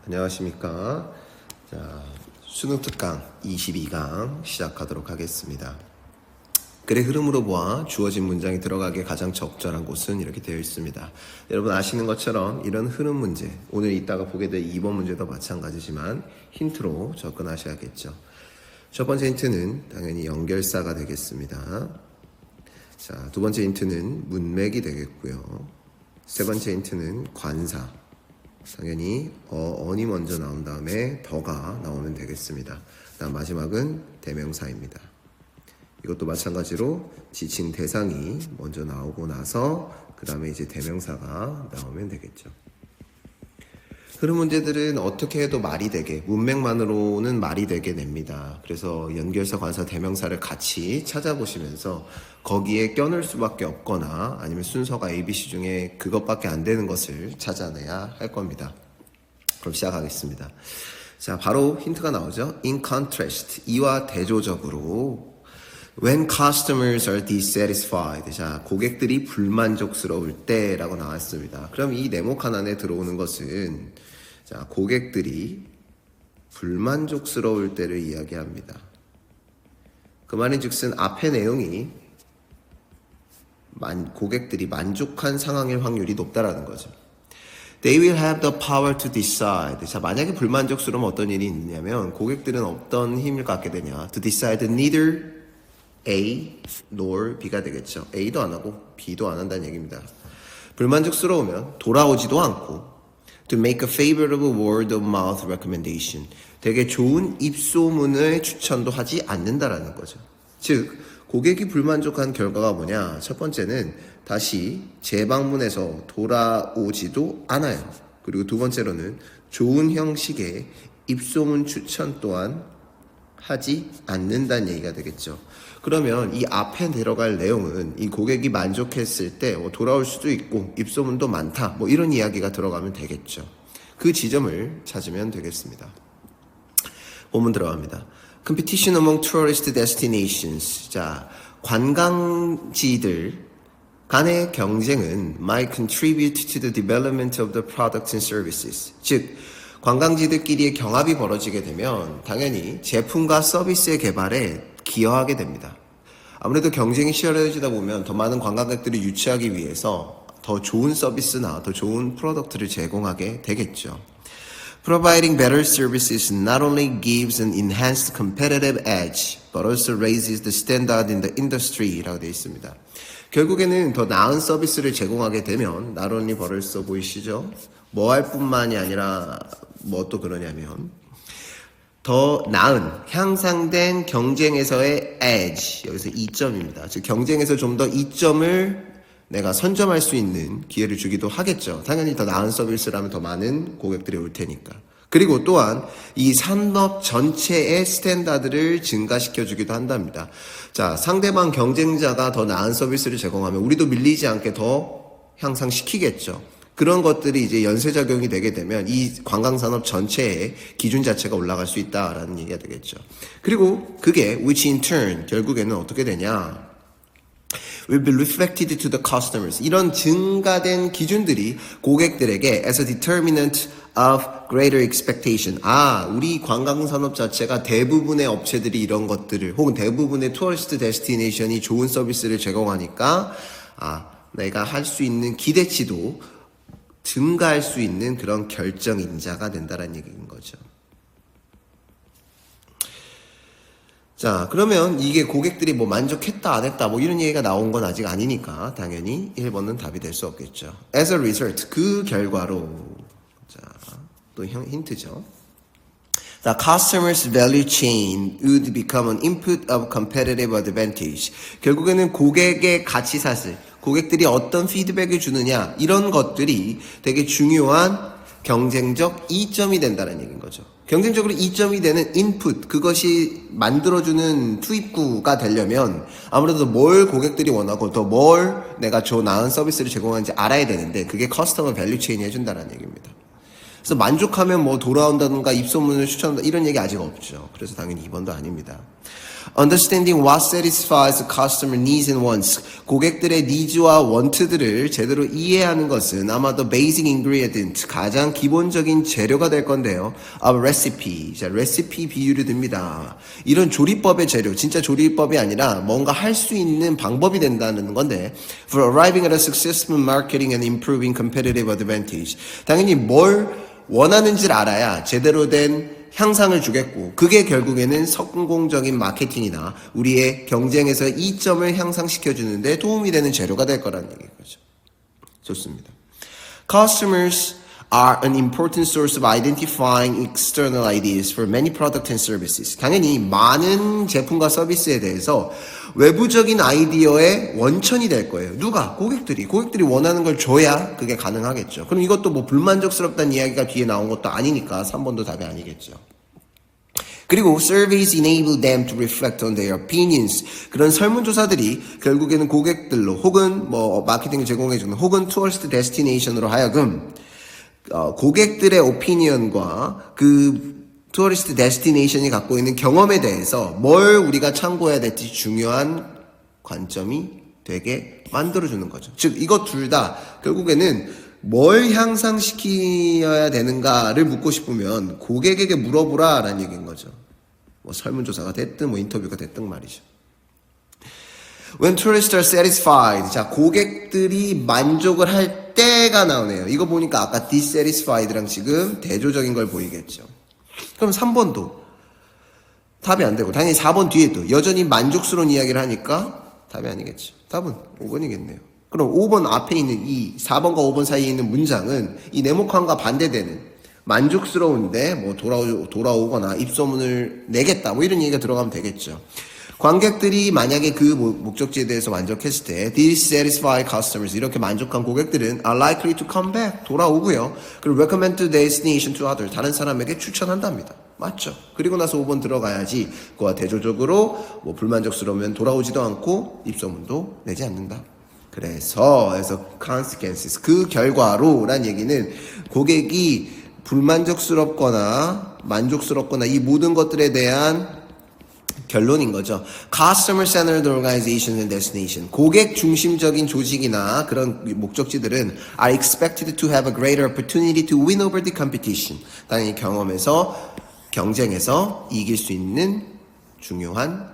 안녕하십니까. 자, 수능 특강 22강 시작하도록 하겠습니다. 글의 흐름으로 보아 주어진 문장이 들어가기에 가장 적절한 곳은 이렇게 되어 있습니다. 여러분 아시는 것처럼 이런 흐름 문제, 오늘 이따가 보게 될 2번 문제도 마찬가지지만 힌트로 접근하셔야겠죠. 첫 번째 힌트는 당연히 연결사가 되겠습니다. 자, 두 번째 힌트는 문맥이 되겠고요. 세 번째 힌트는 관사. 당연히 어원이 먼저 나온 다음에 더가 나오면 되겠습니다. 다음 마지막은 대명사입니다. 이것도 마찬가지로 지칭 대상이 먼저 나오고 나서 그 다음에 이제 대명사가 나오면 되겠죠. 흐름 문제들은 어떻게 해도 말이 되게, 문맥만으로는 말이 되게 냅니다. 그래서 연결사, 관사, 대명사를 같이 찾아보시면서 거기에 껴넣을 수밖에 없거나 아니면 순서가 ABC 중에 그것밖에 안 되는 것을 찾아내야 할 겁니다. 그럼 시작하겠습니다. 자, 바로 힌트가 나오죠. In contrast, 이와 대조적으로 When customers are dissatisfied. 자, 고객들이 불만족스러울 때라고 나왔습니다. 그럼 이 네모칸 안에 들어오는 것은 자, 고객들이 불만족스러울 때를 이야기합니다. 그 말인즉슨 앞의 내용이 고객들이 만족한 상황일 확률이 높다라는 거죠. They will have the power to decide. 자, 만약에 불만족스러우면 어떤 일이 있냐면 고객들은 어떤 힘을 갖게 되냐. To decide neither A nor B가 되겠죠. A도 안 하고 B도 안 한다는 얘기입니다. 불만족스러우면 돌아오지도 않고 to make a favorable word of mouth recommendation. 되게 좋은 입소문을 추천도 하지 않는다라는 거죠. 즉 고객이 불만족한 결과가 뭐냐? 첫 번째는 다시 재방문해서 돌아오지도 않아요. 그리고 두 번째로는 좋은 형식의 입소문 추천 또한 하지 않는다는 얘기가 되겠죠. 그러면 이 앞에 들어갈 내용은 이 고객이 만족했을 때 돌아올 수도 있고 입소문도 많다 이런 이야기가 들어가면 되겠죠. 그 지점을 찾으면 되겠습니다. 본문 들어갑니다. Competition among tourist destinations. 자, 관광지들 간의 경쟁은 might contribute to the development of the products and services. 즉 관광지들끼리의 경합이 벌어지게 되면 당연히 제품과 서비스의 개발에 기여하게 됩니다. 아무래도 경쟁이 치열해지다 보면 더 많은 관광객들을 유치하기 위해서 더 좋은 서비스나 더 좋은 프로덕트를 제공하게 되겠죠. Providing better services not only gives an enhanced competitive edge, but also raises the standard in the industry라고 되어 있습니다. 결국에는 더 나은 서비스를 제공하게 되면 not only 벌써 보이시죠? 뭐 할 뿐만이 아니라 뭐 또 그러냐면 더 나은 향상된 경쟁에서의 edge, 여기서 이점입니다. 즉 경쟁에서 좀 더 이점을 내가 선점할 수 있는 기회를 주기도 하겠죠. 당연히 더 나은 서비스라면 더 많은 고객들이 올 테니까. 그리고 또한 이 산업 전체의 스탠다드를 증가시켜 주기도 한답니다. 자, 상대방 경쟁자가 더 나은 서비스를 제공하면 우리도 밀리지 않게 더 향상시키겠죠. 그런 것들이 이제 연쇄작용이 되게 되면 이 관광산업 전체의 기준 자체가 올라갈 수 있다라는 얘기가 되겠죠. 그리고 그게 which in turn 결국에는 어떻게 되냐? will be reflected to the customers. 이런 증가된 기준들이 고객들에게 as a determinant of greater expectation. 우리 관광산업 자체가 대부분의 업체들이 이런 것들을 혹은 대부분의 투어리스트 데스티네이션이 좋은 서비스를 제공하니까 내가 할 수 있는 기대치도 증가할 수 있는 그런 결정인자가 된다는 얘기인 거죠. 자, 그러면 이게 고객들이 만족했다 안 했다 이런 얘기가 나온 건 아직 아니니까 당연히 1번은 답이 될 수 없겠죠. As a result, 그 결과로 자, 또 힌트죠. The customer's value chain would become an input of competitive advantage. 결국에는 고객의 가치 사슬, 고객들이 어떤 피드백을 주느냐 이런 것들이 되게 중요한 경쟁적 이점이 된다는 얘기인 거죠. 경쟁적으로 이점이 되는 인풋, 그것이 만들어주는 투입구가 되려면 아무래도 뭘 고객들이 원하고 더 뭘 내가 나은 서비스를 제공하는지 알아야 되는데 그게 커스터머 밸류 체인이 해준다는 얘기입니다. 그래서 만족하면 돌아온다든가 입소문을 추천한다 이런 얘기 아직 없죠. 그래서 당연히 2번도 아닙니다. Understanding what satisfies the customer needs and wants. 고객들의 니즈와 원트들을 제대로 이해하는 것은 아마 the basic ingredient, 가장 기본적인 재료가 될 건데요. of recipe. 자, 레시피 비유를 듭니다. 이런 조리법의 재료, 진짜 조리법이 아니라 뭔가 할 수 있는 방법이 된다는 건데 for arriving at a successful marketing and improving competitive advantage. 당연히 뭘 원하는지를 알아야 제대로 된 향상을 주겠고 그게 결국에는 성공적인 마케팅이나 우리의 경쟁에서 이점을 향상시켜주는데 도움이 되는 재료가 될 거라는 얘기인 거죠. 좋습니다. Customers are an important source of identifying external ideas for many products and services. 당연히 많은 제품과 서비스에 대해서 외부적인 아이디어의 원천이 될 거예요. 누가? 고객들이 원하는 걸 줘야 그게 가능하겠죠. 그럼 이것도 뭐 불만족스럽다는 이야기가 뒤에 나온 것도 아니니까 3번도 답이 아니겠죠. 그리고 surveys enable them to reflect on their opinions. 그런 설문조사들이 결국에는 고객들로 혹은 뭐 마케팅을 제공해주는 혹은 tourist destination으로 하여금 고객들의 오피니언과 그 투어리스트 데스티네이션이 갖고 있는 경험에 대해서 뭘 우리가 참고해야 될지 중요한 관점이 되게 만들어주는 거죠. 즉 이것 둘 다 결국에는 뭘 향상시켜야 되는가를 묻고 싶으면 고객에게 물어보라라는 얘기인 거죠. 뭐 설문조사가 됐든 뭐 인터뷰가 됐든 말이죠. When tourists are satisfied. 자, 고객들이 만족을 할 때가 나오네요. 이거 보니까 아까 dissatisfied랑 지금 대조적인 걸 보이겠죠. 그럼 3번도 답이 안 되고 당연히 4번 뒤에도 여전히 만족스러운 이야기를 하니까 답이 아니겠죠. 답은 5번이겠네요. 그럼 5번 앞에 있는 이 4번과 5번 사이에 있는 문장은 이 네모칸과 반대되는 만족스러운데 뭐 돌아오거나 입소문을 내겠다 뭐 이런 얘기가 들어가면 되겠죠. 관객들이 만약에 그 목적지에 대해서 만족했을 때 dissatisfied customers 이렇게 만족한 고객들은 are likely to come back 돌아오고요. 그리고 recommend the destination to others 다른 사람에게 추천한답니다. 맞죠? 그리고 나서 5번 들어가야지 그와 대조적으로 뭐 불만족스러우면 돌아오지도 않고 입소문도 내지 않는다. 그래서 consequences 그 결과로란 얘기는 고객이 불만족스럽거나 만족스럽거나 이 모든 것들에 대한 결론인 거죠. Customer-centered organizations and destination. 고객 중심적인 조직이나 그런 목적지들은 are expected to have a greater opportunity to win over the competition. 당연히 경쟁에서 이길 수 있는 중요한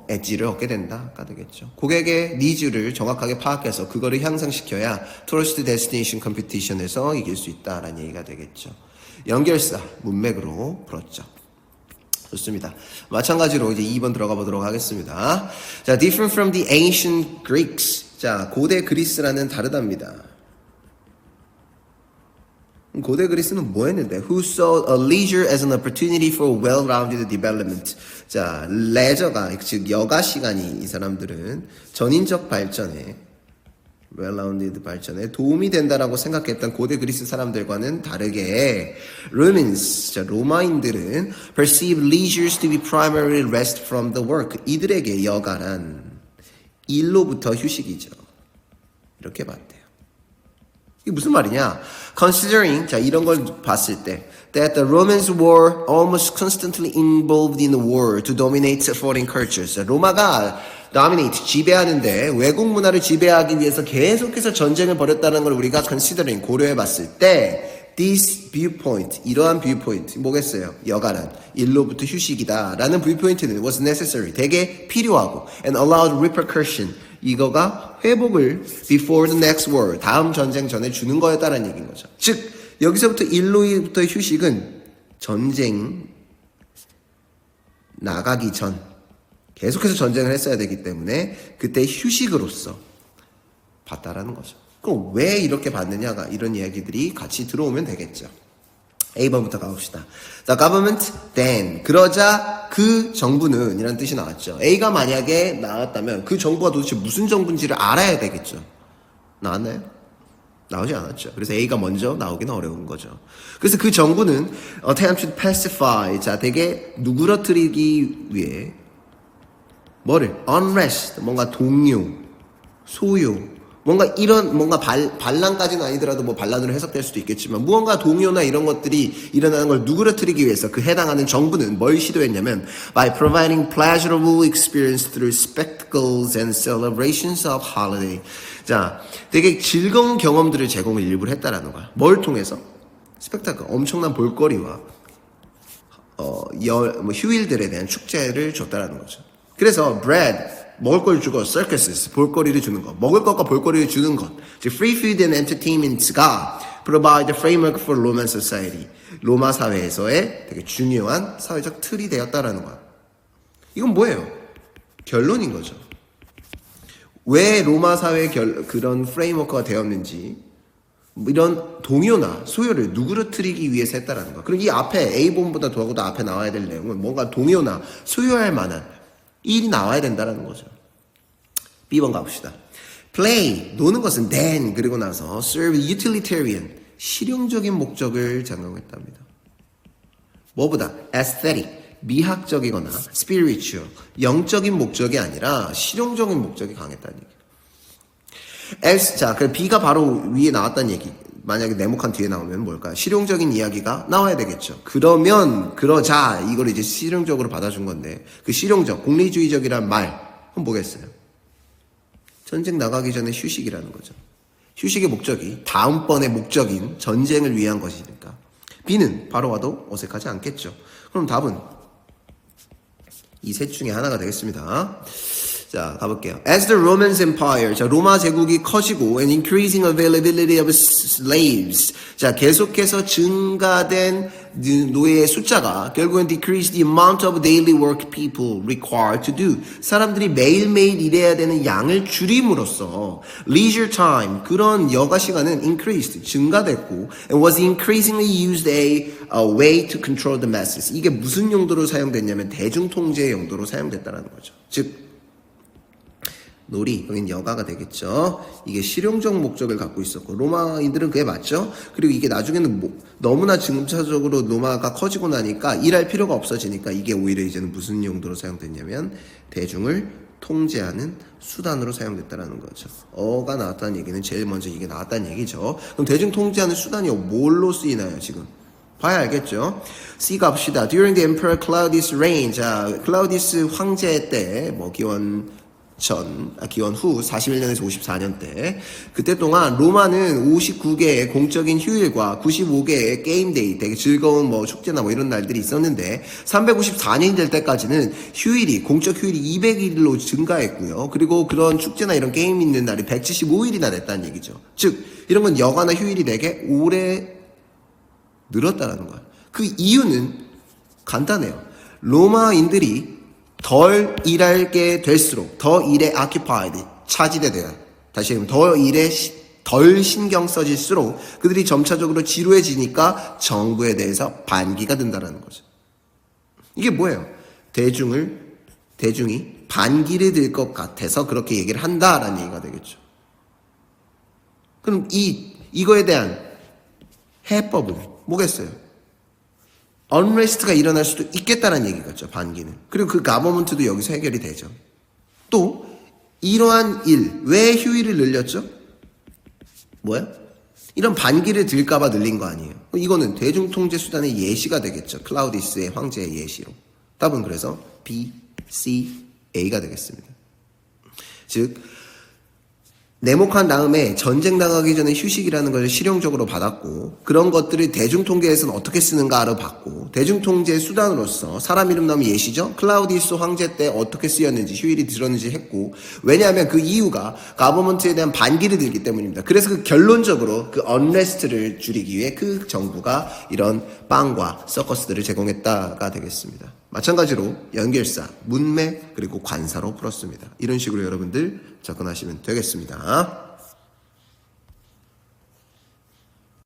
엣지를 얻게 된다가 되겠죠. 고객의 니즈를 정확하게 파악해서 그거를 향상시켜야 tourist destination competition에서 이길 수 있다라는 얘기가 되겠죠. 연결사 문맥으로 풀었죠. 좋습니다. 마찬가지로 이제 2번 들어가 보도록 하겠습니다. 자, different from the ancient Greeks. 자, 고대 그리스라는 다르답니다. 고대 그리스는 뭐 했는데? Who saw a leisure as an opportunity for well-rounded development. 자, 레저가, 즉 여가 시간이 이 사람들은 전인적 발전에 well-rounded 발전에 도움이 된다라고 생각했던 고대 그리스 사람들과는 다르게 Romans, 자, 로마인들은 perceive leisures to be primarily rest from the work. 이들에게 여가란 일로부터 휴식이죠. 이렇게 봤대요. 이게 무슨 말이냐? Considering, 자, 이런 걸 봤을 때 that the Romans were almost constantly involved in the war to dominate foreign cultures. 자, 로마가 dominate, 지배하는데 외국 문화를 지배하기 위해서 계속해서 전쟁을 벌였다는 걸 우리가 considering, 고려해 봤을 때 this viewpoint, 이러한 viewpoint, 뭐겠어요? 여가란 일로부터 휴식이다 라는 viewpoint는 was necessary, 되게 필요하고 and allowed repercussion, 이거가 회복을 before the next war, 다음 전쟁 전에 주는 거였다는 얘기인 거죠. 즉 여기서부터 일로부터 휴식은 전쟁 나가기 전 계속해서 전쟁을 했어야 되기 때문에 그때 휴식으로서 봤다라는 거죠. 그럼 왜 이렇게 봤느냐가 이런 이야기들이 같이 들어오면 되겠죠. A번부터 가봅시다. The government then. 그러자 그 정부는 이라는 뜻이 나왔죠. A가 만약에 나왔다면 그 정부가 도대체 무슨 정부인지를 알아야 되겠죠. 나왔나요? 나오지 않았죠. 그래서 A가 먼저 나오기는 어려운 거죠. 그래서 그 정부는 attempt to pacify. 자, 되게 누그러뜨리기 위해 뭐를? unrest, 뭔가 동요, 소요, 뭔가 이런 뭔가 반란까지는 아니더라도 뭐 반란으로 해석될 수도 있겠지만 무언가 동요나 이런 것들이 일어나는 걸 누그러뜨리기 위해서 그 해당하는 정부는 뭘 시도했냐면 by providing pleasurable experience through spectacles and celebrations of holiday. 자, 되게 즐거운 경험들을 제공을 일부러 했다라는 거야. 뭘 통해서? 스펙타클, 엄청난 볼거리와 휴일들에 대한 축제를 줬다라는 거죠. 그래서 bread, 먹을 걸 주고 circuses, 볼거리를 주는 것, 먹을 것과 볼거리를 주는 것, 즉 free food and entertainment가 provide the framework for Roman society. 로마 사회에서의 되게 중요한 사회적 틀이 되었다라는 거야. 이건 뭐예요? 결론인 거죠. 왜 로마 사회의 그런 프레임워크가 되었는지 이런 동요나 소요를 누그러뜨리기 위해서 했다라는 거야. 그리고 이 앞에 A본보다 더하고도 앞에 나와야 될 내용은 뭔가 동요나 소요할 만한 일이 나와야 된다는 거죠. B번 가봅시다. Play, 노는 것은 then, 그리고 나서 serve utilitarian, 실용적인 목적을 작용했답니다. 뭐보다? aesthetic, 미학적이거나 spiritual, 영적인 목적이 아니라 실용적인 목적이 강했다는 얘기예요. 자, 그 B가 바로 위에 나왔다는 얘기. 만약에 네모칸 뒤에 나오면 뭘까요? 실용적인 이야기가 나와야 되겠죠. 그러자 이걸 이제 실용적으로 받아준 건데 그 실용적, 공리주의적이란 말 그럼 뭐겠어요? 전쟁 나가기 전에 휴식이라는 거죠. 휴식의 목적이 다음번의 목적인 전쟁을 위한 것이니까 B는 바로 와도 어색하지 않겠죠. 그럼 답은 이 셋 중에 하나가 되겠습니다. 자, 가볼게요. As the Roman Empire, 자, 로마 제국이 커지고 and increasing availability of slaves, 자, 계속해서 증가된 노예의 숫자가 결국엔 decrease the amount of daily work people required to do. 사람들이 매일매일 일해야 되는 양을 줄임으로써 leisure time, 그런 여가 시간은 increased, 증가됐고 and was increasingly used a way to control the masses. 이게 무슨 용도로 사용됐냐면 대중통제 용도로 사용됐다는 거죠. 즉 놀이, 여긴 여가가 되겠죠. 이게 실용적 목적을 갖고 있었고 로마인들은 그게 맞죠. 그리고 이게 나중에는 너무나 증차적으로 로마가 커지고 나니까 일할 필요가 없어지니까 이게 오히려 이제는 무슨 용도로 사용됐냐면 대중을 통제하는 수단으로 사용됐다는 거죠. 어가 나왔다는 얘기는 제일 먼저 이게 나왔다는 얘기죠. 그럼 대중 통제하는 수단이 뭘로 쓰이나요 지금? 봐야 알겠죠. C 갑시다. During the Emperor Claudius' reign, 자, 클라우디스 황제 때 기원 후 41년에서 54년 때 그때 동안 로마는 59개의 공적인 휴일과 95개의 게임데이, 되게 즐거운 축제나 이런 날들이 있었는데 354년이 될 때까지는 공적 휴일이 200일로 증가했고요. 그리고 그런 축제나 이런 게임 있는 날이 175일이나 됐다는 얘기죠. 즉 이런 건 여가나 휴일이 되게 오래 늘었다는 거예요. 그 이유는 간단해요. 로마인들이 덜 일하게 될수록 더 일에 occupied, 차지되어야 다시 얘기하면 더 일에 덜 신경 써질수록 그들이 점차적으로 지루해지니까 정부에 대해서 반기가 든다는 거죠. 이게 뭐예요? 대중이 반기를 들 것 같아서 그렇게 얘기를 한다라는 얘기가 되겠죠. 그럼 이거에 대한 해법은 뭐겠어요? unrest가 일어날 수도 있겠다는 얘기겠죠. 반기는. 그리고 그 가버먼트도 여기서 해결이 되죠. 또 이러한 왜 휴일을 늘렸죠? 뭐야? 이런 반기를 들까봐 늘린 거 아니에요. 이거는 대중통제 수단의 예시가 되겠죠. 클라우디스의 황제의 예시로. 답은 그래서 B, C, A가 되겠습니다. 즉 네모칸 다음에 전쟁 나가기 전에 휴식이라는 것을 실용적으로 받았고 그런 것들을 대중통제에서는 어떻게 쓰는가를 봤고 대중통제 수단으로서 사람 이름 나오면 예시죠. 클라우디우스 황제 때 어떻게 쓰였는지 휴일이 들었는지 했고 왜냐하면 그 이유가 가버먼트에 대한 반기를 들기 때문입니다. 그래서 그 결론적으로 그 언레스트를 줄이기 위해 그 정부가 이런 빵과 서커스들을 제공했다가 되겠습니다. 마찬가지로 연결사, 문맥, 그리고 관사로 풀었습니다. 이런 식으로 여러분들 접근하시면 되겠습니다.